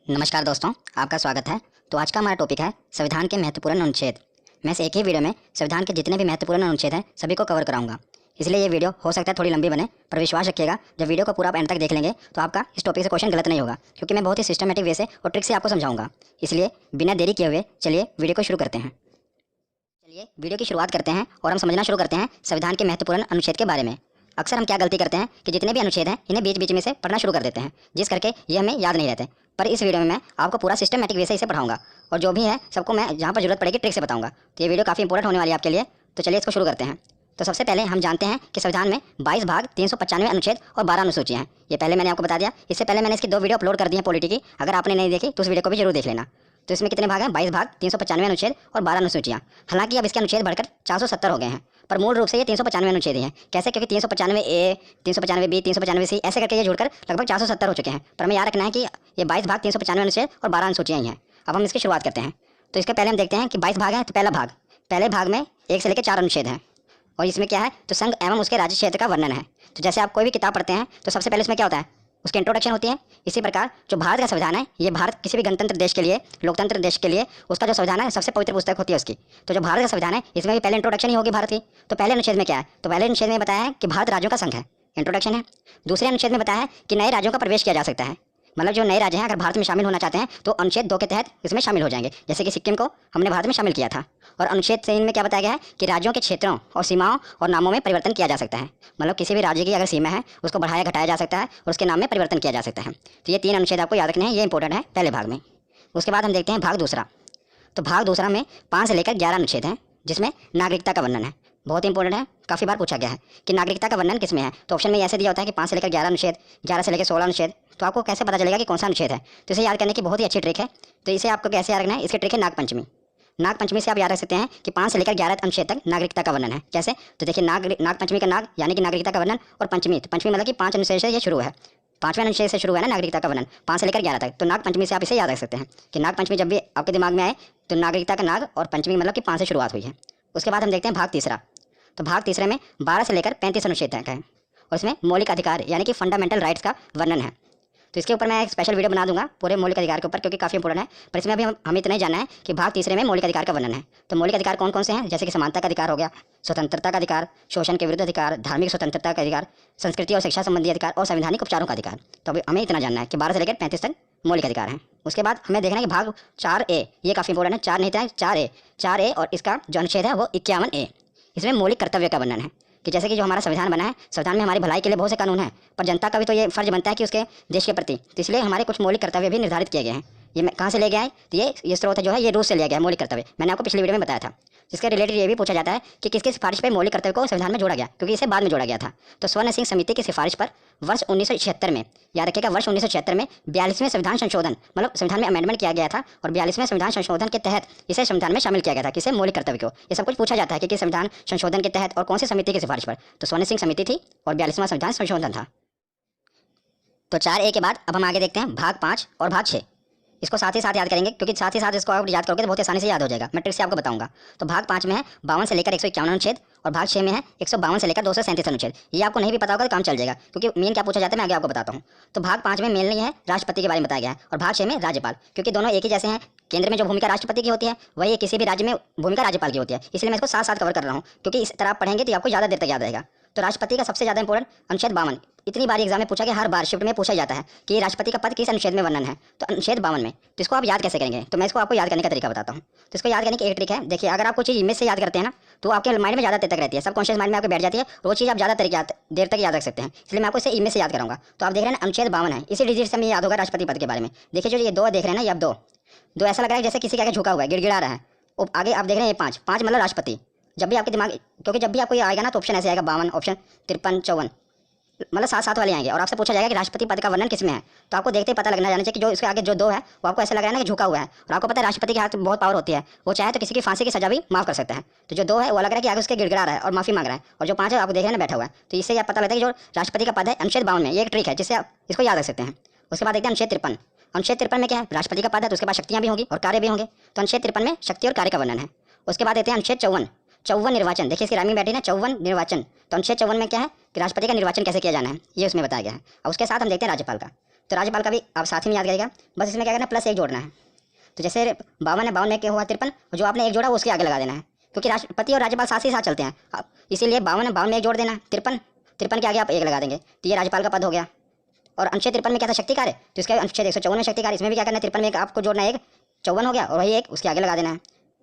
नमस्कार दोस्तों, आपका स्वागत है। तो आज का हमारा टॉपिक है संविधान के महत्वपूर्ण अनुच्छेद। मैं इस एक ही वीडियो में संविधान के जितने भी महत्वपूर्ण अनुच्छेद हैं सभी को कवर कराऊंगा। इसलिए ये वीडियो हो सकता है थोड़ी लंबी बने, पर विश्वास रखिएगा जब वीडियो को पूरा आप एंड तक देख लेंगे तो आपका इस टॉपिक से क्वेश्चन गलत नहीं होगा, क्योंकि मैं बहुत ही सिस्टमेटिक वे से और ट्रिक से आपको समझाऊंगा। इसलिए बिना देरी किए हुए चलिए वीडियो को शुरू करते हैं। चलिए वीडियो की शुरुआत करते हैं और हम समझना शुरू करते हैं संविधान के महत्वपूर्ण अनुच्छेद के बारे में। अक्सर हम क्या गलती करते हैं कि जितने भी अनुच्छेद हैं इन्हें बीच बीच में से पढ़ना शुरू कर देते हैं, जिस करके ये हमें याद नहीं रहते। पर इस वीडियो में मैं आपको पूरा सिस्टमेटिक वे से इसे पढ़ाऊंगा और जो भी है सबको मैं जहाँ पर जरूरत पड़ेगी ट्रिक से बताऊंगा। तो ये वीडियो काफ़ी इंपॉर्टेंट होने वाली है आपके लिए। तो चलिए इसको शुरू करते हैं। तो सबसे पहले हम जानते हैं कि संविधान में 22 भाग 395 अनुच्छेद और 12 अनुसूचियाँ हैं। ये पहले मैंने आपको बता दिया। इससे पहले मैंने इसकी 2 वीडियो अपलोड कर दी है पॉलिटी की। अगर आपने नहीं देखी तो उस वीडियो को भी जरूर देख लेना। तो इसमें कितने भाग हैं? 22 भाग 395 अनुच्छेद और 12 अनुसूचियाँ। हालांकि अब इसके अनुच्छेद बढ़कर 470 हो गए हैं, पर मूल रूप से ये 395 अनुच्छेद ही हैं। कैसे? क्योंकि 395 ए, 395 बी, 395 सी ऐसे करके ये जुड़कर लगभग 470 हो चुके हैं। पर हमें याद रखना है कि ये 22 भाग 395 अनुच्छेद और 12 अनुसूचियाँ ही हैं। अब हम इसकी शुरुआत करते हैं। तो इसके पहले हम देखते हैं कि 22 भाग हैं। तो पहले भाग में 1 से लेकर 4 अनुच्छेद हैं और इसमें क्या है? तो संघ एवं उसके राज्य क्षेत्र का वर्णन है। तो जैसे आप कोई भी किताब पढ़ते हैं तो सबसे पहले उसमें क्या होता है? उसकी इंट्रोडक्शन होती है। इसी प्रकार जो भारत का संविधान है, ये भारत किसी भी गणतंत्र देश के लिए, लोकतंत्र देश के लिए उसका जो संविधान है सबसे पवित्र पुस्तक होती है उसकी। तो जो भारत का संविधान है इसमें भी पहले इंट्रोडक्शन ही होगी भारत की। तो पहले अनुच्छेद में क्या है? तो पहले अनुच्छेद में बताया है कि भारत राज्यों का संघ है, इंट्रोडक्शन है। दूसरे अनुच्छेद में बताया है कि नए राज्यों का प्रवेश किया जा सकता है, मतलब जो नए राज्य हैं अगर भारत में शामिल होना चाहते हैं तो अनुच्छेद 2 के तहत इसमें शामिल हो जाएंगे। जैसे कि सिक्किम को हमने भारत में शामिल किया था। और अनुच्छेद 3 में क्या बताया गया है कि राज्यों के क्षेत्रों और सीमाओं और नामों में परिवर्तन किया जा सकता है। मतलब किसी भी राज्य की अगर सीमा है उसको बढ़ाया घटाया जा सकता है और उसके नाम में परिवर्तन किया जा सकता है। तो ये 3 अनुच्छेद आपको याद रखने हैं, ये इंपॉर्टेंट है पहले भाग में। उसके बाद हम देखते हैं भाग दूसरा। तो भाग दूसरा में 5 से लेकर 11 अनुच्छेद हैं, जिसमें नागरिकता का वर्णन है। बहुत इंपॉर्टेंट है, काफ़ी बार पूछा गया है कि नागरिकता का वर्णन किसमें है। तो ऑप्शन में ऐसे दिया होता है कि 5 से लेकर 11 अनुच्छेद, 11 से लेकर 16 अनुच्छेद। तो आपको कैसे पता चलेगा कि कौन सा अनुच्छेद है? तो इसे याद करने की बहुत ही अच्छी ट्रिक है। तो इसे आपको कैसे याद रखना है? इसकी ट्रिक है नागपंचमी। नागपंचमी से आप याद रख सकते हैं कि 5 से लेकर 11 अनुच्छेद तक नागरिकता का वर्णन है। कैसे? तो देखिए नागपंचमी का नाग यानी कि नागरिकता का वर्णन, और पंचमी तो पंचमी मतलब कि 5 अनुच्छेद से ये शुरू है। 5वें अनुच्छेद से शुरू है ना नागरिकता का वर्णन, 5 से लेकर 11 तक। तो नागपंचमी से आप इसे याद रख सकते हैं कि नागपंचमी जब भी आपके दिमाग में आए तो नागरिकता का नाग और पंचमी मतलब कि 5 से शुरुआत हुई है। उसके बाद हम देखते हैं भाग तीसरा। तो भाग तीसरे में 12 से लेकर 35 अनुच्छेद तक है और इसमें मौलिक अधिकार यानी कि फंडामेंटल राइट्स का वर्णन है। तो इसके ऊपर मैं एक स्पेशल वीडियो बना दूंगा पूरे मौलिक अधिकार के ऊपर, क्योंकि काफ़ी इंपॉर्टेंट है। पर इसमें अभी हमें इतना ही जानना है कि भाग तीसरे में मौलिक अधिकार का वर्णन है। तो मौलिक अधिकार कौन कौन से हैं? जैसे कि समानता का अधिकार हो गया, स्वतंत्रता का अधिकार, शोषण के विरुद्ध अधिकार, धार्मिक स्वतंत्रता का अधिकार, संस्कृति और शिक्षा संबंधी अधिकार और संवैधानिक उपचारों का अधिकार। तो अभी हमें इतना जानना है कि 12 से लेकर 35 तक मौलिक अधिकार हैं। उसके बाद हमें देखना है कि भाग 4A, ये काफ़ी इंपॉर्टेंट है। 4 नहीं था, 4A और इसका जो अनुच्छेद है वो 51A। इसमें मौलिक कर्तव्य का वर्णन है कि जैसे कि जो हमारा संविधान बना है, संविधान में हमारी भलाई के लिए बहुत से कानून हैं, पर जनता का भी तो ये फर्ज बनता है कि उसके देश के प्रति, तो इसलिए हमारे कुछ मौलिक कर्तव्य भी निर्धारित किए गए हैं। ये मैं कहाँ से ले गया है? तो ये स्रोत जो है ये रूस से लिया गया है मौलिक कर्तव्य। मैंने आपको पिछली वीडियो में बताया था। जिसके रिलेटेड ये भी पूछा जाता है कि किसकी सिफारिश पर मौलिक कर्तव्य को संविधान में जोड़ा गया, क्योंकि इसे बाद में जोड़ा गया था। तो स्वर्ण सिंह समिति की सिफारिश पर वर्ष 1976 में, याद रखिएगा वर्ष 1976 में 42वें संविधान संशोधन, मतलब संविधान में अमेंडमेंट किया गया था और 42वें संविधान संशोधन के तहत इसे संविधान में शामिल किया गया था। किसे? मौलिक कर्तव्य को। ये सब कुछ पूछा जाता है कि किस संविधान संशोधन के तहत और कौन सी समिति की सिफारिश पर। तो स्वर्ण सिंह समिति थी और 42वां संविधान संशोधन था। तो 4A के बाद अब हम आगे देखते हैं भाग 5 और भाग 6। इसको साथ ही साथ याद करेंगे, क्योंकि साथ ही साथ इसको आप याद करोगे तो बहुत आसानी से याद हो जाएगा। मैं ट्रिक से आपको बताऊंगा। तो भाग 5 में है 52 से लेकर 151 अनुच्छेद और भाग 6 में है 152 से लेकर 237 अनुच्छेद। ये आपको नहीं भी पता होगा तो काम चल जाएगा, क्योंकि मेन क्या पूछा जाता है मैं आगे आपको बताता हूँ। तो भाग 5 में मेन नहीं है, राष्ट्रपति के बारे में बताया गया है, और भाग 6 में राज्यपाल, क्योंकि दोनों एक ही जैसे हैं। केंद्र में जो भूमिका राष्ट्रपति की होती है वही किसी भी राज्य में भूमिका राज्यपाल की होती है। इसलिए मैं इसको साथ साथ कवर कर रहा हूँ, क्योंकि इस तरह आप पढ़ेंगे तो आपको ज़्यादा देर तक याद रहेगा। तो राष्ट्रपति का सबसे ज़्यादा इंपॉर्टेंट अनुच्छेद 52, इतनी बार एग्जाम में पूछा गया, हर बार शिफ्ट में पूछा जाता है कि राष्ट्रपति का पद किस अनुच्छेद में वर्णन है। तो अनुच्छेद 52 में। तो इसको आप याद कैसे करेंगे? तो मैं इसको आपको याद करने का तरीका बताता हूँ। तो इसको याद करने की एक ट्रिक है। देखिए, अगर आप कोई चीज़ इमेज से याद करते हैं ना तो आपके माइंड में ज़्यादा देर तक रहती है, सबकॉन्शियस माइंड में आपके बैठ जाती है, वो चीज़ आप ज़्यादा देर तक याद रख सकते हैं। इसलिए मैं आपको इसे इमेज से याद कराऊंगा। तो आप देख रहे हैं अनुच्छेद 52 है, इसी डिजिट से हमें याद होगा राष्ट्रपति पद के बारे में। देखिए जो ये 2 देख रहे हैं ना, ये अब 2 ऐसा लग रहा है जैसे किसी का आगे झुका हुआ है, गिड़गिड़ा रहा है। और आगे आप देख रहे हैं ये 5 मतलब राष्ट्रपति। जब भी आपके दिमाग, क्योंकि जब भी आपको ये आएगा ना तो ऑप्शन ऐसे आएगा 52, ऑप्शन 53, 54, मतलब 7 वाले आएंगे और आपसे पूछा जाएगा कि राष्ट्रपति पद का वर्णन किसमें है। तो आपको देखते ही पता लगना जाना चाहिए कि जो इसके आगे जो 2 है वो आपको ऐसा लग रहा है ना कि झुका हुआ है, और आपको पता है राष्ट्रपति के हाथ में बहुत पावर होती है, वो चाहे तो किसी की फांसी की सजा भी माफ कर सकता है। तो जो 2 है वो लग रहा है कि आगे उसके गिड़गिड़ा रहा है और माफी मांग रहा है, और जो 5 है आपको देख रहे हैं ना बैठा हुआ है। तो इससे आप पता लगता है कि जो राष्ट्रपति का पद है अनुच्छेद 52 में, ये एक ट्रिक है जिससे आप इसको याद रख सकते हैं। उसके बाद देखते हैं अनुच्छेद 53। अनुच्छेद 53 में क्या है? राष्ट्रपति का पद है तो उसके बाद शक्तियाँ भी होंगी और कार्य भी होंगे। तो अनुच्छेद 53 में शक्ति और कार्य का वर्णन है। उसके बाद देखते हैं अनुच्छेद 54 निर्वाचन। देखिए इसकी राइमिंग बैठी है 54 निर्वाचन। तो अनुच्छेद 54 में क्या है कि राष्ट्रपति का निर्वाचन कैसे किया जाना है, ये उसमें बताया गया है। और उसके साथ हम देखते हैं राज्यपाल का। तो राज्यपाल का भी आप साथ ही में याद करेगा। बस इसमें क्या करना है, प्लस एक जोड़ना है। तो जैसे 52 है, 52 में क्या हुआ 53, जो आपने एक जोड़ा वो उसके आगे लगा देना है, क्योंकि राष्ट्रपति और राज्यपाल साथ ही साथ चलते हैं। इसीलिए 52 है, 52 में एक जोड़ देना है, 53 के आगे आप एक लगा देंगे, तो ये राज्यपाल का पद हो गया। और अनुच्छेद 53 में क्या था, शक्ति कार्य, तो इसका अनुच्छेद 154 में शक्ति कार्य, इसमें भी क्या करना है, 53 में एक आपको जोड़ना है, एक 54 हो गया और वही एक उसके आगे लगा देना है।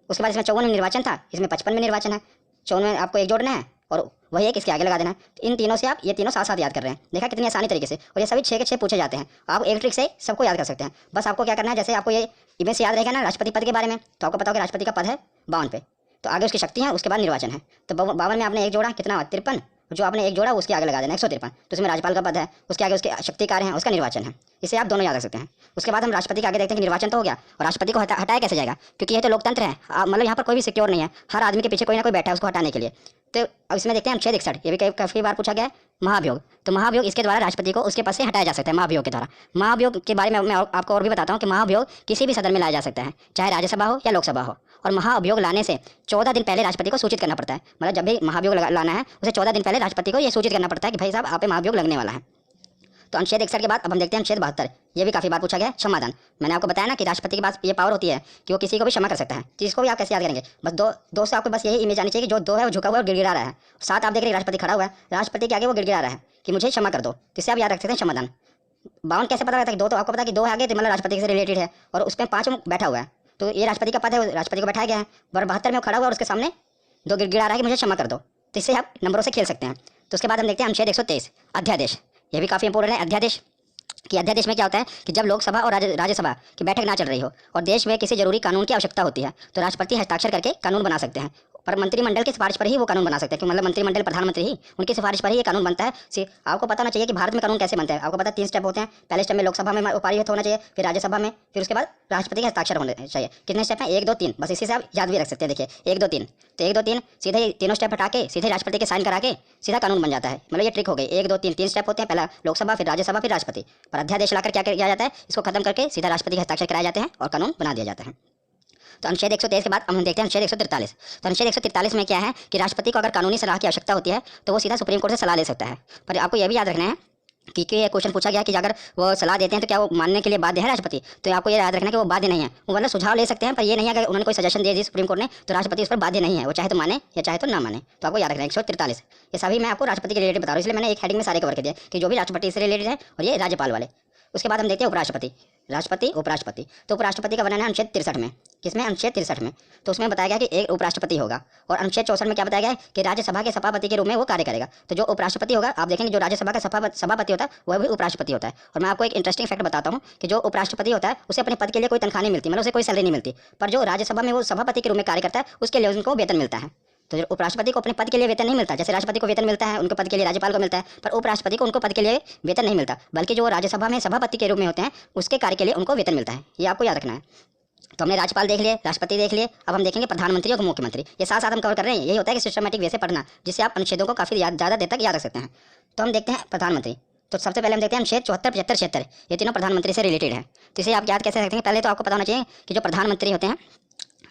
उसके बाद इसमें 54 में निर्वाचन था, इसमें 55 में निर्वाचन है, 54 में आपको एक जोड़ना है और वही एक इसके आगे लगा देना है। तो इन तीनों से आप ये तीनों साथ साथ याद कर रहे हैं, देखा कितनी आसानी तरीके से। और ये सभी 6 के 6 पूछे जाते हैं, आप एक ट्रिक से सबको याद कर सकते हैं। बस आपको क्या करना है, जैसे आपको ये इमेज से याद रहेगा ना राष्ट्रपति पद के बारे में, तो आपको पता हो कि राष्ट्रपति का पद है 52 पे, तो आगे उसकी शक्ति है, उसके बाद निर्वाचन है। तो 52 में आपने एक जोड़ा, कितना 53, जो आपने एक जोड़ा उसके आगे लगा देना 153, तो उसमें राज्यपाल का पद है, उसके आगे उसके शक्ति कार्य है, उसका निर्वाचन है। इसे आप दोनों याद रख सकते हैं। उसके बाद हम राष्ट्रपति के आगे देखते हैं कि निर्वाचन तो हो गया, और राष्ट्रपति को हटाया कैसे जाएगा, क्योंकि ये तो लोकतंत्र है, मतलब यहाँ पर कोई भी सिक्योर नहीं है, हर आदमी के पीछे कोई ना कोई बैठा है उसको हटाने के लिए। तो अब इसमें देखते हैं अनुच्छेद 61, ये भी काफ़ी बार पूछा गया है, महाभियोग। तो महाभियोग इसके द्वारा राष्ट्रपति को उसके पद से हटाया जा सकता है, महाभियोग के द्वारा। महाभियोग के बारे में मैं आपको और भी बताता हूँ कि महाभियोग किसी भी सदन में लाया जा सकता है, चाहे राज्यसभा हो या लोकसभा हो। और महाअभियोग लाने से 14 दिन पहले राष्ट्रपति को सूचित करना पड़ता है, मतलब जब भी महाभियोग लाना है उसे 14 दिन पहले राष्ट्रपति को यह सूचित करना पड़ता है कि भाई साहब आप पे महाभियोग लगने वाला है। तो अनुच्छेद 61 के बाद अब हम देखते हैं अनुच्छेद 72, ये भी काफ़ी बार पूछा गया है, क्षमादान। मैंने आपको बताया ना कि राष्ट्रपति के पास ये पावर होती है कि वो किसी को भी क्षमा कर सकता है, तो इसको भी आप कैसे याद करेंगे, बस दो से आपको बस यही इमेज आनी चाहिए कि जो दो है वो झुका हुआ है और गिड़गिड़ा रहा है, साथ आप देख रहे हैं राष्ट्रपति खड़ा हुआ है, राष्ट्रपति के आगे वो गिड़गिड़ा रहा है कि मुझे क्षमा कर दो, तो इससे आप याद रख सकते हैं क्षमादान। 52 कैसे पता रहता है कि दो, तो आपको पता है कि दो आगे तो मतलब राष्ट्रपति से रिलेटेड है, और उस पर 5 बैठा हुआ है, तो ये राष्ट्रपति का पद है, राष्ट्रपति को बैठाया गया है। और 72 में वो खड़ा हुआ और उसके सामने दो गिड़गिड़ा रहा है कि मुझे क्षमा कर दो, तो इससे आप नंबरों से खेल सकते हैं। तो उसके बाद हम देखते हैं अनुच्छेद 123, अध्यादेश। ये भी काफ़ी इंपॉर्टेंट है, अध्यादेश। कि अध्यादेश में क्या होता है कि जब लोकसभा और राज्यसभा की बैठक ना चल रही हो और देश में किसी जरूरी कानून की आवश्यकता होती है, तो राष्ट्रपति हस्ताक्षर करके कानून बना सकते हैं, पर मंत्रिमंडल की सिफारिश पर ही वो कानून बना सकते हैं, कि मतलब मंत्रिमंडल प्रधानमंत्री ही उनकी सिफारिश पर ही ये कानून बनता है। आपको पता होना चाहिए कि भारत में कानून कैसे बनता है। आपको पता है 3 स्टेप होते हैं, पहले स्टेप में लोकसभा में पारित होना चाहिए, फिर राज्यसभा में, फिर उसके बाद राष्ट्रपति के हस्ताक्षर होने चाहिए। कितने स्टेप हैं, 1 2 3, बस इसी से आप याद भी रख सकते हैं। देखिए 1 2 3, तो 1 2 3 सीधे तीनों स्टेप हटा के सीधे राष्ट्रपति के साइन करा के सीधा कानून बन जाता है। मतलब ये ट्रिक हो गई, 1 2 3 3 स्टेप होते हैं, पहला लोकसभा, फिर राज्यसभा, फिर राष्ट्रपति, पर अध्यादेश लाकर क्या किया जाता है, इसको खत्म करके सीधा राष्ट्रपति के हस्ताक्षर कराए जाते हैं और कानून बना दिया जाता है। तो अनुच्छेद 123 के बाद हम देखते हैं अनुच्छेद 143। तो अनुच्छेद 143 में क्या है कि राष्ट्रपति को अगर कानूनी सलाह की आवश्यकता होती है तो वो सीधा सुप्रीम कोर्ट से सलाह ले सकता है। पर आपको यह भी याद रखना है कि ये क्वेश्चन पूछा गया कि अगर वो सलाह देते हैं तो क्या वो मानने के लिए बाध्य है राष्ट्रपति, तो आपको ये याद रखना है कि वो बाध्य नहीं है। वो मतलब सुझाव ले सकते हैं, पर ये नहीं है अगर उन्होंने कोई सजेशन दे दी सुप्रीम कोर्ट ने तो राष्ट्रपति उस पर बाध्य नहीं है, वो चाहे तो माने या चाहे तो ना माने। तो आपको याद रखना है 143। ये सभी मैं आपको राष्ट्रपति के रिलेटेड बता रहा हूँ, इसलिए मैंने एक हेडिंग में सारे कवर कर दिया कि जो भी राष्ट्रपति से रिलेटेड है और ये राज्यपाल वाले। उसके बाद हम देखते हैं उपराष्ट्रपति, राष्ट्रपति, उपराष्ट्रपति। तो उपराष्ट्रपति का वर्णन है अनुच्छेद 63 में। किसमें, अनुच्छेद 63 में। तो उसमें बताया गया कि एक उपराष्ट्रपति होगा, और अनुच्छेद 64 में क्या बताया गया है कि राज्यसभा के सभापति के रूप में वो कार्य करेगा। तो जो उपराष्ट्रपति होगा, आप देखेंगे जो राज्यसभा का सभापति होता है वह भी उपराष्ट्रपति होता है। और मैं आपको एक इंटरेस्टिंग फैक्ट बताता हूँ कि जो उपराष्ट्रपति होता है उसे अपने पद के लिए कोई तनख्वाह नहीं मिलती, मतलब उसे कोई सैलरी नहीं मिलती, पर जो राज्यसभा में वो सभापति के रूप में कार्य करता है उसके लिए उनको वेतन मिलता है। तो जो उपराष्ट्रपति को अपने पद के लिए वेतन नहीं मिलता, जैसे राष्ट्रपति को वेतन मिलता है उनके पद के लिए राज्यपाल को मिलता है, पर उपराष्ट्रपति को उनको पद के लिए वेतन नहीं मिलता, बल्कि जो राज्यसभा में सभापति के रूप में होते हैं उसके कार्य के लिए उनको वेतन मिलता है। ये आपको याद रखना है। तो हमने राज्यपाल देख लिए, राष्ट्रपति देख लिए, अब हम देखेंगे प्रधानमंत्री और मुख्यमंत्री। ये साथ साथ हम कवर कर रहे हैं। यही होता है कि सिस्टमेटिक वे से पढ़ना, जिससे आप अनुच्छेदों को काफ़ी ज़्यादा देर तक याद रख सकते हैं। तो हम देखते हैं प्रधानमंत्री। तो सबसे पहले हम देखते हैं अनुच्छेद 74, 75, 76, ये तीनों प्रधानमंत्री से रिलेटेड है। तो इसे आप याद कैसे रखते हैं, पहले तो आपको पता होना चाहिए कि जो प्रधानमंत्री होते हैं,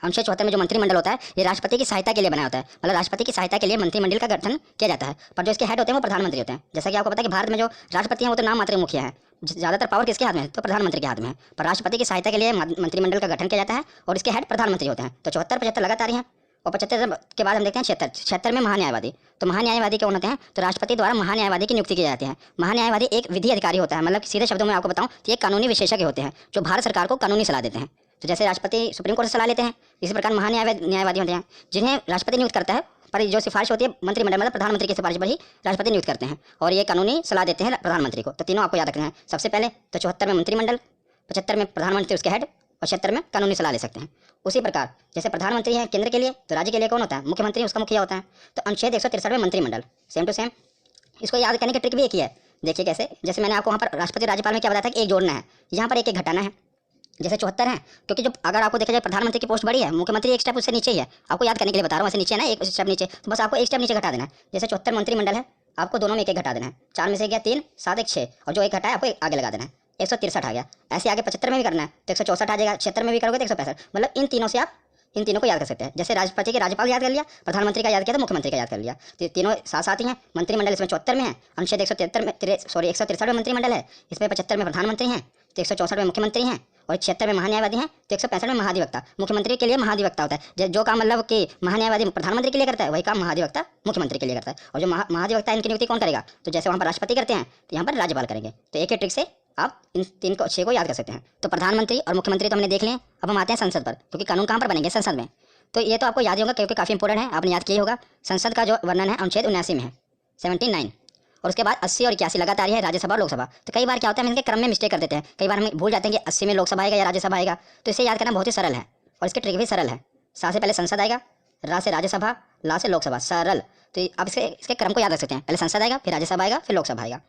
अनुच्छेद 74 में जो मंत्रिमंडल होता है ये राष्ट्रपति की सहायता के लिए बनाया होता है, मतलब राष्ट्रपति की सहायता के लिए मंत्रिमंडल का गठन किया जाता है, पर जो इसके हेड होते हैं वो प्रधानमंत्री होते हैं। जैसा कि आपको पता है कि भारत में जो राष्ट्रपति हैं वो तो नाम मात्र मुखिया है, ज़्यादातर पावर किसके हाथ में है, तो प्रधानमंत्री के हाथ में है, पर राष्ट्रपति की सहायता के लिए मंत्रिमंडल का गठन किया जाता है और इसके हेड प्रधानमंत्री होते हैं। तो 74, 75 लगातार ही हैं। और 75 के बाद हम देखते हैं 76, 76 में महान्यायवादी। तो महान्यायवादी कौन होते हैं, तो राष्ट्रपति द्वारा महान्यायवादी की नियुक्ति की जाती है। महान्यायवादी एक विधि अधिकारी होता है, मतलब सीधे शब्दों में आपको बताऊं तो ये कानूनी विशेषज्ञ होते हैं जो भारत सरकार को कानूनी सलाह देते हैं। तो जैसे राष्ट्रपति सुप्रीम कोर्ट से सलाह लेते हैं, इसी प्रकार महान्यायवादी होते हैं जिन्हें राष्ट्रपति नियुक्त करता है, पर जो सिफारिश होती है मंत्रिमंडल मतलब प्रधानमंत्री की सिफारिश पर ही राष्ट्रपति नियुक्त करते हैं और ये कानूनी सलाह देते हैं प्रधानमंत्री को। तो तीनों आपको याद रखना है। सबसे पहले तो 74 में मंत्रिमंडल, 75 में प्रधानमंत्री उसके हेड, और 76 में कानूनी सलाह ले सकते हैं। उसी प्रकार जैसे प्रधानमंत्री है केंद्र के लिए, तो राज्य के लिए कौन होता है, मुख्यमंत्री उसका मुखिया होता है। तो अनुच्छेद 163 में मंत्रिमंडल, सेम टू सेम। इसको याद करने की ट्रिक भी एक ही है। देखिए कैसे, जैसे मैंने आपको वहाँ पर राष्ट्रपति राज्यपाल में क्या बताया था कि एक जोड़ना है, यहाँ पर एक एक घटाना है। जैसे 74 है, क्योंकि जो अगर आपको देखा जाए प्रधानमंत्री की पोस्ट बड़ी है, मुख्यमंत्री एक स्टेप उससे नीचे ही है। आपको याद करने के लिए बता रहा हूँ, ऐसे नीचे है ना, एक स्टेप नीचे, तो बस आपको एक स्टेप नीचे घटा देना है। जैसे 74 मंत्रिमंडल है, आपको दोनों में एक एक घटा देना है। 4 में से गया 3, 7 1 6, और जो एक घटा है आपको आगे लगा देना है। 163 आ गया। ऐसे आगे 75 में भी करना है तो 164 आ जाएगा, 76 में भी करोगे तो 165। मतलब इन तीनों से आप इन तीनों को याद कर सकते हैं। जैसे राष्ट्रपति के राज्यपाल याद कर लिया, प्रधानमंत्री का याद किया तो मुख्यमंत्री का याद कर लिया। तो तीनों साथ साथ ही हैं। मंत्रिमंडल इसमें 74 में है, अनुच्छेद 173 में 163 में मंत्रिमंडल है, इसमें 75 में प्रधानमंत्री हैं, तो 164 में मुख्यमंत्री हैं और 76 में महान्यायवादी हैं, तो 165 में महाधिवक्ता। मुख्यमंत्री के लिए महाधिवक्ता होता है, जो काम मतलब कि महान्यायवादी प्रधानमंत्री के लिए करता है वही काम महाधिवक्ता मुख्यमंत्री के लिए करता है। और जो महाधिवक्ता इनकी नियुक्ति कौन करेगा, तो जैसे वहाँ पर राष्ट्रपति करते हैं तो यहाँ पर राज्यपाल करेंगे। तो एक ही ट्रिक से आप इन 6 को याद कर सकते हैं। तो प्रधानमंत्री और मुख्यमंत्री तो हमने देख लिए। अब हम आते हैं संसद पर, क्योंकि कानून कहाँ पर बनेंगे, संसद में। तो ये तो आपको याद ही होगा क्योंकि काफ़ी इंपॉर्टेंट है, आपने याद किया होगा। संसद का जो वर्णन है अनुच्छेद 79 में है, 79। और उसके बाद 80 और 81 लगातार है, राज्यसभा और लोकसभा। तो कई बार क्या होता है हम इनके क्रम में मिस्टेक कर देते हैं, कई बार हम भूल जाते हैं कि 80 में लोकसभा आएगा या राज्यसभा आएगा। तो इसे याद करना बहुत ही सरल है और इसके ट्रिक भी सरल है। सा से पहले संसद आएगा, रा से राज्यसभा, ला से लोकसभा, सरल। तो आप इसके क्रम को याद रख सकते हैं, पहले संसद आएगा, फिर राज्यसभा आएगा, फिर लोकसभा आएगा।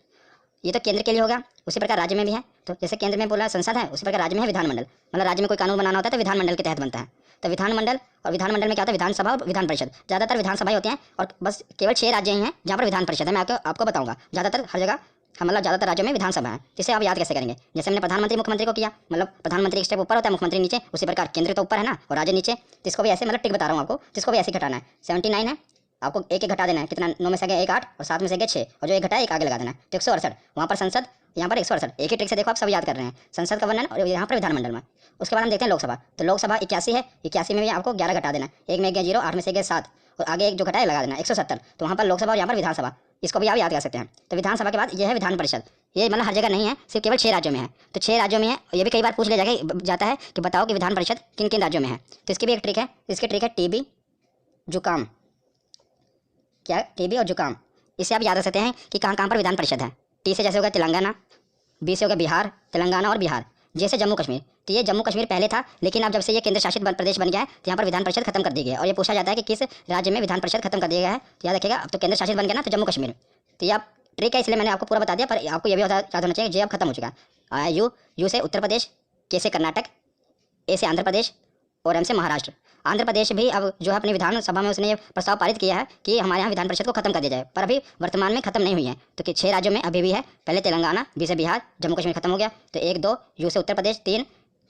ये तो केंद्र के लिए होगा। उसी प्रकार राज्य में भी है, तो जैसे केंद्र में बोला संसद है, उसी प्रकार राज्य में है विधानमंडल। मतलब राज्य में कोई कानून बनाना होता है तो विधानमंडल के तहत बनता है। तो विधानमंडल और विधानमंडल में क्या होता है, विधानसभा और विधान परिषद। ज़्यादातर विधानसभाएं होती हैं और बस केवल 6 राज्य ही हैं जहाँ पर विधान परिषद है। मैं आपको बताऊंगा, ज़्यादातर हर जगह मतलब ज़्यादातर राज्यों में विधानसभा है। जिसे आप याद कैसे करेंगे, जैसे हमने प्रधानमंत्री मुख्यमंत्री को किया, मतलब प्रधानमंत्री एक स्टेप ऊपर होता है, मुख्यमंत्री नीचे। उसी प्रकार केंद्र तो ऊपर है ना और राज्य नीचे। तो इसको भी ऐसे मतलब टिक बता रहा हूँ आपको, जिसको भी ऐसे घटाना है। 79 है, आपको एक घटा देना है, कितना, 9 में से गया 1 8 और 7 में से गया 6 और जो 1 घटा 1 आगे लगा देना है, तो 168। वहाँ पर संसद, यहाँ पर 168। एक ही ट्रिक से देखो आप सब याद कर रहे हैं, संसद का वर्णन और यहाँ पर विधानमंडल में। उसके बाद हम देखते हैं लोकसभा। तो लोकसभा 81 है, 81 में भी आपको 11 घटा देना है, 1 में गया 0, 8 में से गया 7 और आगे एक जो घटा है लगा देना, 170। तो वहाँ पर लोकसभा और यहाँ पर विधानसभा, इसको भी आप याद कर सकते हैं। तो विधानसभा के बाद ये है विधान परिषद। ये मतलब हर जगह नहीं है, सिर्फ केवल 6 राज्यों में है। तो 6 राज्यों में है। ये भी कई बार पूछ लिया जाता है कि बताओ कि विधान परिषद किन किन राज्यों में है। तो इसकी भी एक ट्रिक है, इसकी ट्रिक है टीबी, जुकाम। क्या, टीबी और जुकाम। इसे आप याद रख सकते हैं कि कहाँ कहाँ पर विधान परिषद है। टी से जैसे होगा तेलंगाना, बी से होगा बिहार, तेलंगाना और बिहार। जैसे जम्मू कश्मीर, तो ये जम्मू कश्मीर पहले था, लेकिन अब जब से ये केंद्र शासित प्रदेश बन गया है तो यहाँ पर विधान परिषद खत्म कर दी गई है। और ये पूछा जाता है कि किस राज्य में विधान परिषद खत्म कर दिया गया है, तो याद रखिएगा अब तो केंद्र शासित बन गया ना, तो जम्मू कश्मीर। तो ये आप ट्रिक है, इसलिए मैंने आपको पूरा बता दिया, पर आपको ये भी याद होना चाहिए, जे अब खत्म हो चुका है। यू से उत्तर प्रदेश, के से कर्नाटक, ए से आंध्र प्रदेश और एम से महाराष्ट्र। आंध्र प्रदेश भी अब जो है अपनी विधानसभा में उसने ये प्रस्ताव पारित किया है कि हमारे यहाँ विधान परिषद को खत्म कर दिया जाए, पर अभी वर्तमान में खत्म नहीं हुई है। तो कि 6 राज्यों में अभी भी है, पहले तेलंगाना, बी से बिहार, जम्मू कश्मीर खत्म हो गया, तो 1 2, यू से उत्तर प्रदेश 3,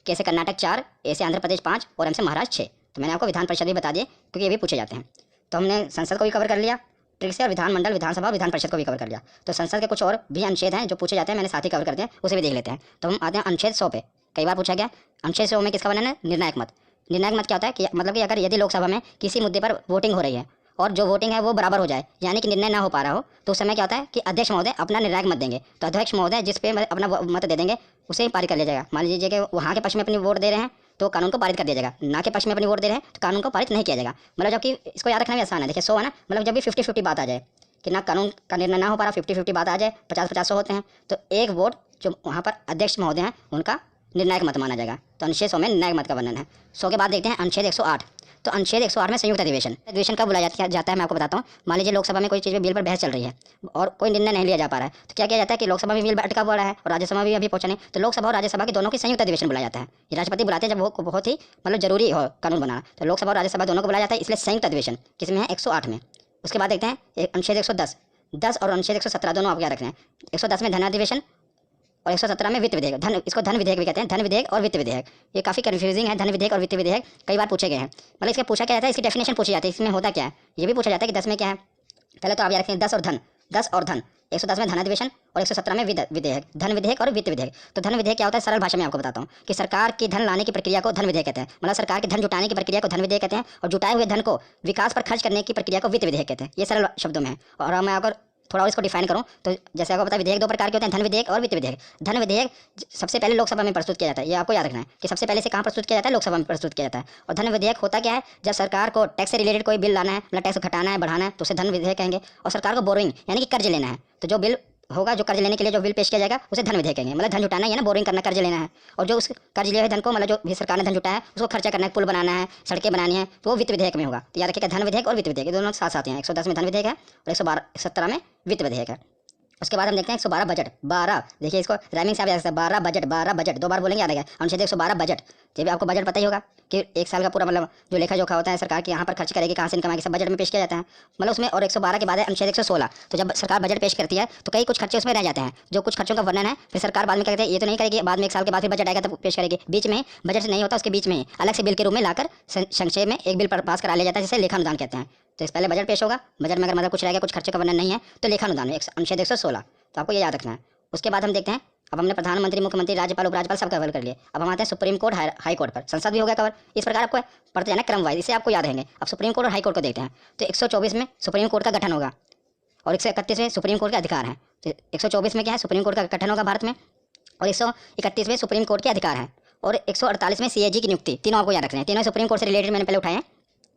के से कर्नाटक 4, ए से आंध्र प्रदेश 5 और एम से महाराष्ट्र 6। तो मैंने आपको विधान परिषद भी बता दिए क्योंकि ये भी पूछे जाते हैं। तो हमने संसद को भी कवर कर लिया ट्रिक से, और विधानमंडल, विधानसभा, विधान परिषद को भी कवर कर लिया। तो संसद के कुछ और भी अनुच्छेद हैं जो पूछे जाते हैं, मैंने साथ ही कवर करते हैं, उसे भी देख लेते हैं। तो हम आते हैं अनुच्छेद 100 पे। कई बार पूछा गया अनुच्छेद 100 में किसका वर्णन है, निर्णायक मत। निर्णायक मत क्या होता है कि मतलब कि अगर यदि लोकसभा में किसी मुद्दे पर वोटिंग हो रही है और जो वोटिंग है वो बराबर हो जाए, यानी कि निर्णय ना हो पा रहा हो, तो उस समय क्या होता है कि अध्यक्ष महोदय अपना निर्णायक मत देंगे। तो अध्यक्ष महोदय जिस पे अपना मत दे देंगे उसे ही पारित कर लिया जाएगा। मान लीजिए कि वहाँ के पक्ष में अपनी वोट दे रहे हैं तो कानून को पारित कर दिया जाएगा, ना के पक्ष में अपनी वोट दे रहे हैं तो कानून को पारित नहीं किया जाएगा। मतलब जबकि इसको याद रखना भी आसान है। देखिए 100 है ना, मतलब जब भी 50-50 बात आ जाए कि ना कानून का निर्णय ना हो पा रहा, 50-50 बात आ जाए, 50-50 होते हैं, तो एक वोट जो वहाँ पर अध्यक्ष महोदय हैं उनका निर्णायक मत माना जाएगा। तो अनुच्छेद 100 में निर्णायक मत का वर्णन है। 100 के बाद देखते हैं अनुच्छेद 108। तो अनुच्छेद 108 में संयुक्त अधिवेशन। अधिवेशन कब बुलाया जाता है मैं आपको बताता हूँ। मान लीजिए लोकसभा में कोई चीज़ बिल पर बहस चल रही है और कोई निर्णय नहीं लिया जा पा रहा है, तो क्या किया जाता है कि लोकसभा में बिल अटका पड़ा है और राज्यसभा में भी अभी पहुंचा नहीं, तो लोकसभा और राज्यसभा के दोनों की संयुक्त अधिवेशन बुलाया जाता है। ये राष्ट्रपति बुलाते हैं जब वो बहुत ही मतलब जरूरी हो कानून बनाना, तो लोकसभा और राज्यसभा दोनों को बुलाया जाता है, इसलिए संयुक्त अधिवेशन किसमें है, 108 में। उसके बाद देखते हैं अनुच्छेद 110 और अनुच्छेद 117 दोनों आप क्या रख रहे हैं। 110 में धन अधिवेशन और 117 में वित्त विधेयक। इसको धन विधेयक भी कहते हैं, धन विधेयक और वित्त विधेयक। ये काफ़ी कन्फ्यूजिंग है, धन विधेयक और वित्त विधेयक कई बार पूछे गए हैं। मतलब इसका पूछा क्या जाता है, इसकी डेफिनेशन पूछी जाती है, इसमें होता क्या है ये भी पूछा जाता है कि 10 में क्या है। पहले तो आप याद रखें 10 और धन, 10 और धन। 110 में धन अधिवेशन और 117 में विधेयक, धन विधेयक और वित्त विधेयक। तो धन विधेयक क्या होता है, सरल भाषा में आपको बताता हूँ कि सरकार की धन लाने की प्रक्रिया को धन विधेयक कहते हैं। मतलब सरकार के धन जुटाने की प्रक्रिया को धन विधेयक कहते हैं और जुटाए हुए धन को विकास पर खर्च करने की प्रक्रिया को वित्त विधेयक कहते हैं। ये सरल शब्दों में है। और मैं अगर थोड़ा और इसको डिफाइन करूँ तो जैसे आपको पता है विधेयक 2 प्रकार के होते हैं, धन विधेयक और वित्त विधेयक। धन विधेयक सबसे पहले लोकसभा में प्रस्तुत किया जाता है, ये आपको याद रखना है कि सबसे पहले से कहाँ प्रस्तुत किया जाता है, लोकसभा में प्रस्तुत किया जाता है। और धन विधेयक होता क्या है, जब सरकार को टैक्स से रिलेटेड कोई बिल लाना है, मतलब टैक्स घटाना है, बढ़ाना है, तो उसे धन विधेयक कहेंगे। और सरकार को बोरिंग यानी कि कर्ज लेना है, तो जो बिल होगा, जो कर्ज लेने के लिए जो बिल पेश किया जाएगा उसे धन विधेयक कहेंगे। मतलब धन जुटाना है ना, बोरिंग करना, कर्ज लेना है। और जो उस कर्ज लिए हुए धन को मतलब जो भी सरकार ने धन जुटाया है उसको खर्चा करना है, पुल बनाना है, सड़कें बनानी है, तो वो वित्त विधेयक में होगा। तो याद रखिएगा धन विधेयक और वित्त विधेयक दोनों साथ साथ हैं। 110 में धन विधेयक है और 117 में वित्त विधेयक है। उसके बाद हम देखते हैं 112 बजट 12। देखिए इसको राइमिंग से आप याद सकते हैं, 12 बजट 12 बजट, 2 बार बोलेंगे याद आएगा। अनुच्छेद 112 बजट। ये भी आपको बजट पता ही होगा कि एक साल का पूरा मतलब जो लेखा जोखा होता है सरकार की, यहाँ पर खर्च करेगी, कहाँ से इनकम आएगी, सब बजट में पेश किया जाता है। मतलब उसमें और 112 के बाद है अनुच्छेद 116। तो जब सरकार बजट पेश करती है तो कई कुछ खर्चे उसमें रह जाते हैं, जो कुछ खर्चों का वर्णन है फिर सरकार बाद में क्या कहते हैं, ये तो नहीं करेगी, बाद में 1 साल के बाद फिर बजट आएगा तब पेश करेगी। बीच में बजट नहीं होता, उसके बीच में अलग से बिल के रूप में लाकर संक्षेप में एक बिल पास करा लिया जाता है, जिसे लेखानुदान कहते हैं। तो इस पहले बजट पेश होगा, बजट में अगर मतलब कुछ रहेगा, कुछ खर्चे का वर्णन नहीं है तो लेखानुदान में अनुच्छेद 116। तो आपको ये याद रखना है। उसके बाद हम देखते हैं, अब हमने प्रधानमंत्री, मुख्यमंत्री, राज्यपाल, उपराज्यपाल सब कवर कर लिए। अब हम आते हैं सुप्रीम कोर्ट, हाई कोर्ट पर। संसद भी हो गया कवर। इस प्रकार आपको पढ़ते जाना क्रम वाइज, इसे आपको याद रहेंगे। अब सुप्रीम कोर्ट और हाई कोर्ट को देखते हैं। तो 124 में सुप्रीम कोर्ट का गठन होगा और 131 में सुप्रीम कोर्ट के अधिकार हैं। तो 124 में क्या है, सुप्रीम कोर्ट का गठन होगा भारत में, और 131 में सुप्रीम कोर्ट के अधिकार हैं, और 148 में सीएजी की नियुक्ति। तीनों आपको याद रखने हैं, तीनों सुप्रीम कोर्ट से रिलेटेड मैंने पहले उठाए हैं।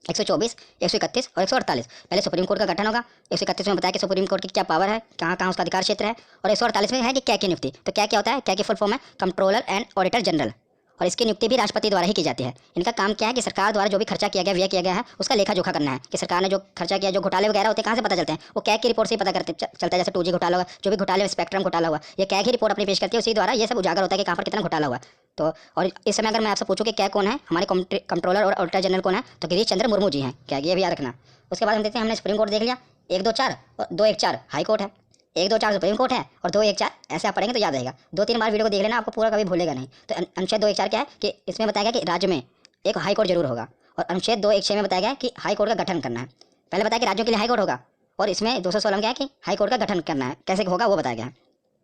124, 131 और 148। पहले सुप्रीम कोर्ट का गठन होगा। 131 में बताया कि सुप्रीम कोर्ट की क्या पावर है, कहाँ कहाँ उसका अधिकार क्षेत्र है, और 148 में है कि क्या की नियुक्ति। तो क्या क्या होता है, क्या की फुल फॉर्म है कंट्रोलर एंड ऑडिटर जनरल, और इसकी नियुक्ति भी राष्ट्रपति द्वारा ही की जाती है। इनका काम क्या है कि सरकार द्वारा जो भी खर्चा किया गया, व्यय किया गया है, उसका लेखा जोखा करना है कि सरकार ने जो खर्चा किया, जो घोटाले वगैरह होते हैं कहाँ से पता चलते हैं, वो कैग की रिपोर्ट से ही पता करते चलता है। जैसे 2G घोटाला हुआ, जो भी घोटाले, स्पेक्ट्रम घोटाला हुआ, ये कैग ही रिपोर्ट अपनी पेश करती है, उसी द्वारा ये सब उजागर होता है कि कहाँ पर कितना घोटाला हुआ। तो और इस समय अगर मैं आपसे पूछूं कि क्या कौन है हमारे कंट्रोलर और ऑडिटर जनरल कौन है, तो गिरीश चंद्र मुर्मू जी हैं। क्या ये भी याद रखना। उसके बाद हम देखते हैं, हमने सुप्रीम कोर्ट देख लिया, 1, 2, 4 और 2, 1, 4 हाई कोर्ट है, 1, 2, 4 सुप्रीम कोर्ट है, और 2, 1, 4 ऐसे आप पढ़ेंगे तो याद रहेगा। 2-3 बार वीडियो को देख लेना, आपको पूरा कभी भूलेगा नहीं। तो अनुच्छेद 2, 1, 4 क्या है कि इसमें बताया गया कि राज्य में एक हाई कोर्ट जरूर होगा, और अनुच्छेद 2, 1, 6 में बताया गया कि हाई कोर्ट का गठन करना है। पहले बताया कि राज्यों के लिए हाई कोर्ट होगा, और इसमें 216 में क्या है कि हाई कोर्ट का गठन करना है, कैसे होगा वो बताया गया है।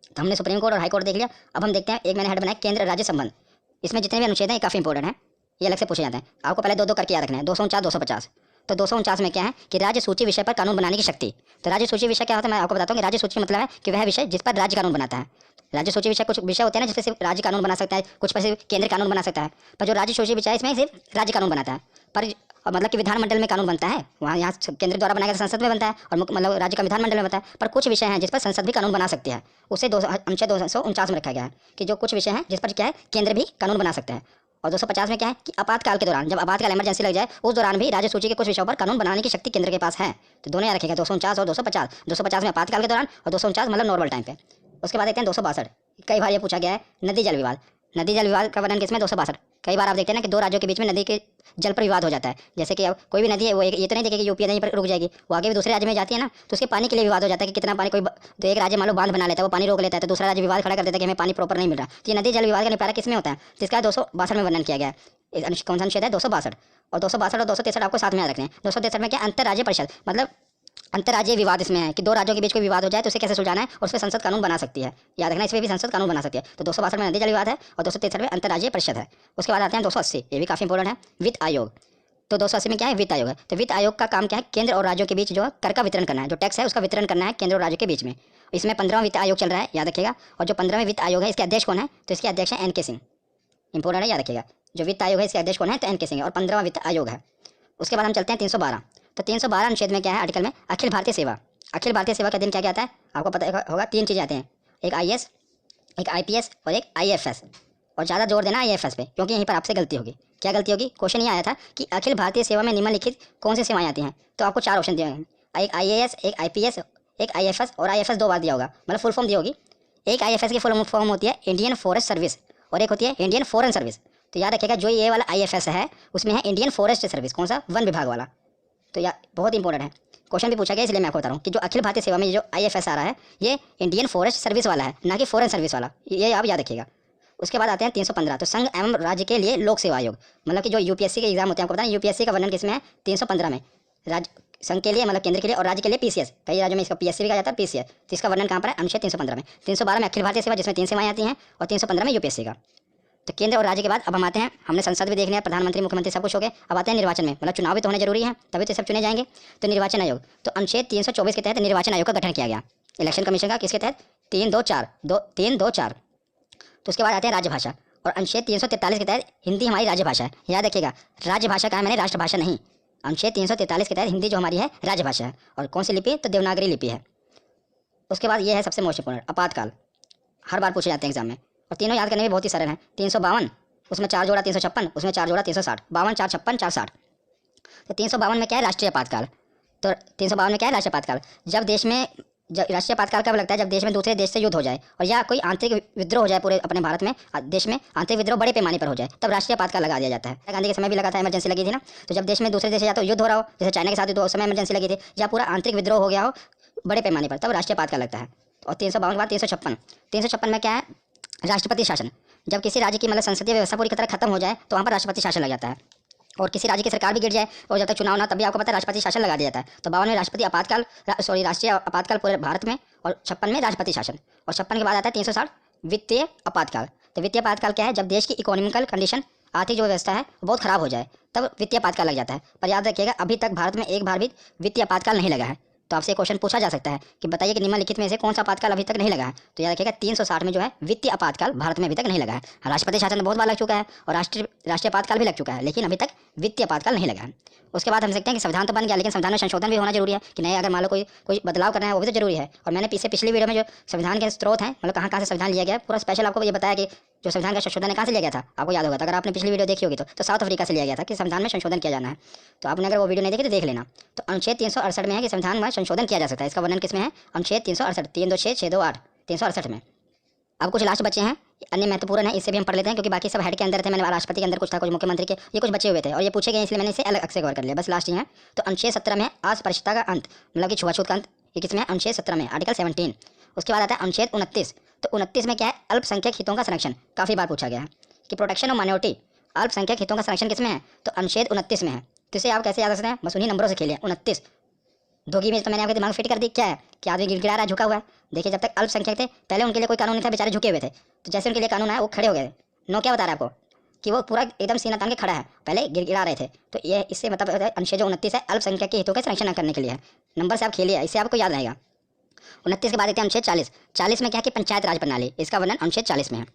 तो हमने सुप्रीम कोर्ट और हाई कोर्ट देख लिया। अब हम देखते हैं, एक मैंने हेड बनाया केंद्र राज्य संबंध। इसमें जितने भी अनुच्छेद हैं ये काफ़ी इंपॉर्टेंट है, ये अलग से पूछे जाते हैं। आपको पहले 2-2 करके याद रखना है, 249, 250। तो 249 में क्या है कि राज्य सूची विषय पर कानून बनाने की शक्ति। तो राज्य सूची विषय क्या होता है, मैं आपको बताता हूँ कि राज्य सूची मतलब है कि वह विषय जिस पर राज्य कानून बनाता है। राज्य सूची विषय कुछ विषय होते हैं ना, जिस पर सिर्फ राज्य कानून बना सकता है, कुछ पर सिर्फ केंद्र कानून बना सकता है। पर जो राज्य सूची विषय है इसमें सिर्फ राज्य कानून बनाता है, पर मतलब कि विधानमंडल में कानून बनता है, वहाँ यहाँ केंद्र द्वारा बनाया गया संसद में बनता है, और मतलब राज्य का विधानमंडल में बनता है। पर कुछ विषय हैं जिस पर संसद भी कानून बना सकती है, उसे अनुच्छेद 249 में रखा गया है कि जो कुछ विषय हैं जिस पर क्या है केंद्र भी कानून बना सकता है। और 250 में क्या है कि आपातकाल के दौरान, जब आपातकाल इमरजेंसी लग जाए, उस दौरान भी राज्य सूची के कुछ विषयों पर कानून बनाने की शक्ति केंद्र के पास है। तो दोनों याद रखिएगा, 249 और 250। 250 में आपातकाल के दौरान, और 249 मतलब नॉर्मल टाइम पे। उसके बाद देखते हैं 262। कई बार ये पूछा गया है नदी जल विवाद। नदी जल विवाद का वर्णन किसमें, 262। कई बार आप देखते हैं ना कि दो राज्यों के बीच में नदी के जल पर विवाद हो जाता है। जैसे कि अब कोई भी नदी है, वो ये तो नहीं देखेगी यूपी नहीं पर रुक जाएगी, वो आगे भी दूसरे राज्य में जाती है ना, तो उसके पानी के लिए विवाद हो जाता है कि कितना पानी। तो एक राज्य मान लो बांध बना लेता है, वो पानी रोक लेता है, तो दूसरा राज्य विवाद खड़ा कर देता है कि हमें पानी प्रॉपर नहीं मिल रहा। तो ये नदी जल विवाद का निपटारा किसमें होता है, जिसका 262 में वर्णन किया गया है। कौन सा अनुच्छेद है, 262। और 262 और 263 आपको साथ में याद रखने हैं। 263 में क्या, अंतर्राज्यीय परिषद, मतलब अंतर्राज्यीय विवाद इसमें है कि दो राज्यों के बीच कोई विवाद हो जाए तो उसे कैसे सुलझाना है, और उस पर संसद कानून बना सकती है। याद रखना, इसमें भी संसद कानून बना सकती है। तो 262 में नदी जल विवाद है, और 263 में अंतर्राज्यीय परिषद है। उसके बाद आते हैं 280, ये भी काफ़ी इंपॉर्टेंट है, वित्त आयोग। तो 280 में क्या है, वित्त आयोग है। तो वित्त आयोग का काम क्या है, केंद्र और राज्यों के बीच जो कर का वितरण करना है, जो टैक्स है उसका वितरण करना है केंद्र और राज्यों के बीच में। इसमें 15वां वित्त आयोग चल रहा है, याद रखिएगा। और जो 15वें वित्त आयोग है, इसके अध्यक्ष कौन है, तो इसके अध्यक्ष है NK सिंह। इंपॉर्टेंट है, याद रखिएगा। जो वित्त आयोग है इसके अध्यक्ष कौन है, तो NK सिंह है, और 15वां वित्त आयोग है। उसके बाद हम चलते हैं 312। तो 312 अनुच्छेद में क्या है, आर्टिकल में अखिल भारतीय सेवा। अखिल भारतीय सेवा के दिन क्या क्या आता है, आपको पता होगा, 3 चीज़ें आते हैं, एक IAS, एक IPS और एक IFS। और ज़्यादा जोर देना IFS पे, क्योंकि यहीं पर आपसे गलती होगी। क्या गलती होगी, क्वेश्चन ये आया था कि अखिल भारतीय सेवा में निम्नलिखित कौन सी सेवाएं आती हैं। तो आपको 4 ऑप्शन दिए हैं, एक IAS, एक IPS, एक IFS, और IFS 2 बार दिया होगा, मतलब फुल फॉर्म दी होगी। एक IFS की फुल फॉर्म होती है इंडियन फॉरेस्ट सर्विस, और एक होती है इंडियन फॉरेन सर्विस। तो याद रखिएगा, जो ये वाला IFS है उसमें है इंडियन फॉरेस्ट सर्विस, कौन सा, वन विभाग वाला। तो यार बहुत इंपॉर्टेंट है, क्वेश्चन भी पूछा गया, इसलिए मैं आपको बता रहा हूँ कि जो अखिल भारतीय सेवा में जो IFS आ रहा है, ये इंडियन फॉरेस्ट सर्विस वाला है, ना कि फॉरेन सर्विस वाला, ये आप याद रखिएगा। उसके बाद आते हैं 315। तो संघ एवं राज्य के लिए लोक सेवा आयोग, मतलब कि जो UPSC के एग्जाम होते हैं, आपको पता है UPSC का वर्णन किसमें है, 315 में। राज्य संघ के लिए मतलब केंद्र के लिए, और राज्य के लिए PCS, कई राज्यों में इसका PSC भी कहा जाता है, PCS। तो इसका वर्णन कहाँ पर है, अनुच्छेद 315 में। 312 में अखिल भारतीय सेवा, जिसमें 3 सेवाएं आती हैं, और 315 में UPSC का। तो केंद्र और राज्य के बाद अब हम आते हैं, हमने संसद भी देख लिया, प्रधानमंत्री, मुख्यमंत्री सब कुछ हो गए। अब आते हैं निर्वाचन में, मतलब चुनाव भी तो होने जरूरी है, तभी तो सब चुने जाएंगे। तो निर्वाचन आयोग, तो अनुच्छेद 324 के तहत निर्वाचन आयोग का गठन किया गया, इलेक्शन कमीशन का, किसके तहत, 324। तो उसके बाद आते हैं राजभाषा, और अनुच्छेद 343 के तहत हिंदी हमारी राजभाषा है। याद रखिएगा, राजभाषा का है, मैंने राष्ट्रभाषा नहीं। अनुच्छेद 343 के तहत हिंदी जो हमारी है राजभाषा है, और कौन सी लिपि, तो देवनागरी लिपि है। उसके बाद ये है सबसे मोस्ट इंपोर्टेंट, आपातकाल, हर बार पूछे जाते हैं एग्जाम में, और तीनों याद करने में बहुत ही सरल हैं। 352, उसमें 4 जोड़ा 356, उसमें 4 जोड़ा 360, 52, 4, 56, 4, 60। तो 352 में क्या है, राष्ट्रीय आपातकाल। तो 352 में क्या है, राष्ट्रीय आपातकाल, जब देश में जब राष्ट्रीय आपातकाल कब लगता है? जब देश में दूसरे देश से युद्ध हो जाए और या कोई आंतरिक विद्रोह हो जाए पूरे अपने भारत में, देश में आंतरिक विद्रोह बड़े पैमाने पर हो जाए, तब राष्ट्रीय आपातकाल लगा दिया जाता है। गांधी के समय भी लगा था, इमरजेंसी लगी थी ना। तो जब देश में दूसरे देश से या तो युद्ध हो रहा हो, जैसे चाइना के साथ युद्ध हो, उस समय इमरजेंसी लगी थी, या पूरा आंतरिक विद्रोह हो गया हो बड़े पैमाने पर, तब राष्ट्रीय आपातकाल लगता है। और 352 के बाद 356 में क्या है? राष्ट्रपति शासन। जब किसी राज्य की मतलब संसदीय व्यवस्था पूरी तरह खत्म हो जाए तो वहाँ पर राष्ट्रपति शासन लग जाता है। और किसी राज्य की सरकार भी गिर जाए और जब तक चुनाव ना, तब भी आपको पता है राष्ट्रपति शासन लगा दिया जाता है। तो 52 में राष्ट्रपति आपातकाल, राष्ट्रीय आपातकाल पूरे भारत में, और 56 में राष्ट्रपति शासन, और 56 के बाद आता है 360 वित्तीय आपातकाल। तो वित्तीय आपातकाल क्या है? जब देश की इकोनॉमिकल कंडीशन, आर्थिक जो व्यवस्था है वो बहुत खराब हो जाए, तब वित्तीय आपातकाल लग जाता है। पर याद रखिएगा, अभी तक भारत में एक बार भी वित्तीय आपातकाल नहीं लगा है। तो आपसे क्वेश्चन पूछा जा सकता है कि बताइए कि निम्नलिखित में से कौन सा आपातकाल अभी तक नहीं लगा है? तो याद रखिएगा 360 में जो है वित्तीय आपातकाल भारत में अभी तक नहीं लगा है। राष्ट्रपति शासन बहुत बार लग चुका है और राष्ट्रीय आपातकाल भी लग चुका है, लेकिन अभी तक वित्तीय आपातकाल नहीं लगा है। उसके बाद हम देखते हैं कि संविधान तो बन गया, लेकिन संविधान में संशोधन भी होना जरूरी है कि नहीं। अगर मान लो कोई बदलाव करना है वो भी तो जरूरी है। और मैंने पिछली वीडियो में जो संविधान के स्रोत हैं, मतलब कहाँ से संविधान लिया गया है, पूरा स्पेशल आपको ये बताया कि जो संविधान का संशोधन है कहाँ से लिया गया था, आपको याद होगा। अगर आपने पिछली वीडियो देखी होगी तो साउथ अफ्रीका से लिया गया था कि संविधान में संशोधन किया जाना है। तो आपने अगर वो वीडियो नहीं देखी तो देख लेना। तो अनुच्छेद 368 में है कि संविधान में संशोधन किया जा सकता है। इसका वर्णन किसमें है? अनुच्छेद 368, 326, 628, 368 में। अब कुछ लास्ट बचे हैं, अन्य महत्वपूर्ण है, इससे भी हम पढ़ लेते हैं क्योंकि बाकी सब हेड के अंदर थे। मैंने राष्ट्रपति के अंदर कुछ था, कुछ मुख्यमंत्री के, ये कुछ बचे हुए थे और ये पूछे गए, इसलिए मैंने इसे अलग से कवर कर लिया। बस लास्ट ही है। तो अनुच्छेद 17 में अस्पृश्यता का अंत, मतलब कि छुआछूत का अंत, ये किसमें है? अनुच्छेद 17 में, आर्टिकल 17। उसके बाद आता है अनुच्छेद 29। तो 29 में क्या है? अल्पसंख्यक हितों का संरक्षण। काफ़ी बार पूछा गया है कि प्रोटेक्शन ऑफ माइनॉरिटी, अल्पसंख्यक हितों का संरक्षण किसमें है? तो अनुच्छेद 29 में है। तो इसे आप कैसे याद रख सकते हैं? बस उन्हीं नंबरों से खेलिए। 29 धोगी में तो मैंने आपके दिमाग फिट कर दी। क्या है कि आदमी गिड़गिड़ा रहा है, झुका हुआ है। देखिए, जब तक अल्पसंख्यक थे पहले उनके लिए कोई कानून नहीं था, बेचारे झुके हुए थे। तो जैसे उनके लिए कानून आया वो खड़े हो गए। नो क्या बता रहा है आपको कि वो पूरा एकदम सीना तान के खड़ा है, पहले गिड़गिड़ा रहे थे। तो ये इससे मतलब अनुच्छेद जो 29 है अल्पसंख्यक के हितों का संरक्षण करने के लिए है। नंबर से आप खेलिए, इससे आपको याद रहेगा। 29 के बाद देखते हैं अनुच्छेद 40। 40 में क्या है कि पंचायत राज प्रणाली, इसका वर्णन अनुच्छेद 40 में है।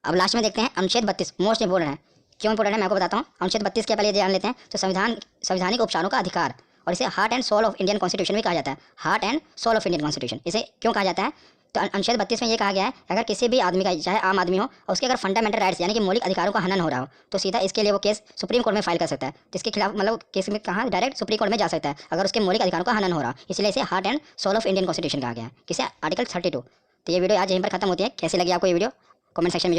अब लास्ट में देखते हैं अनुच्छेद 32, मोस्ट इंपोर्टेंट है। क्यों इंपोर्टेंट है मैं आपको बताता हूँ। अनुच्छेद 32 के पहले जान लेते हैं। तो संवैधानिक उपचारों का अधिकार, और इसे heart and soul of Indian constitution भी कहा जाता है। Heart and soul of Indian constitution इसे क्यों कहा जाता है? तो अनुच्छेद 32 में ये कहा गया है अगर किसी भी आदमी का, चाहे आम आदमी हो, और उसके अगर फंडामेंटल राइट्स यानी कि मौलिक अधिकारों का हनन हो रहा हो, तो सीधा इसके लिए वो केस सुप्रीम कोर्ट में फाइल कर सकता है। तो इसके खिलाफ मतलब केस में कहाँ डायरेक्ट सुप्रीम कोर्ट में जा सकता है अगर उसके मौलिक अधिकारों का हनन हो रहा हो। इसलिए इसे heart and soul of Indian constitution कहा गया है। किसे? आर्टिकल 32। तो ये वीडियो आज यहीं पर खत्म होती है। कैसी लगी आपको ये वीडियो? कमेंट सेक्शन में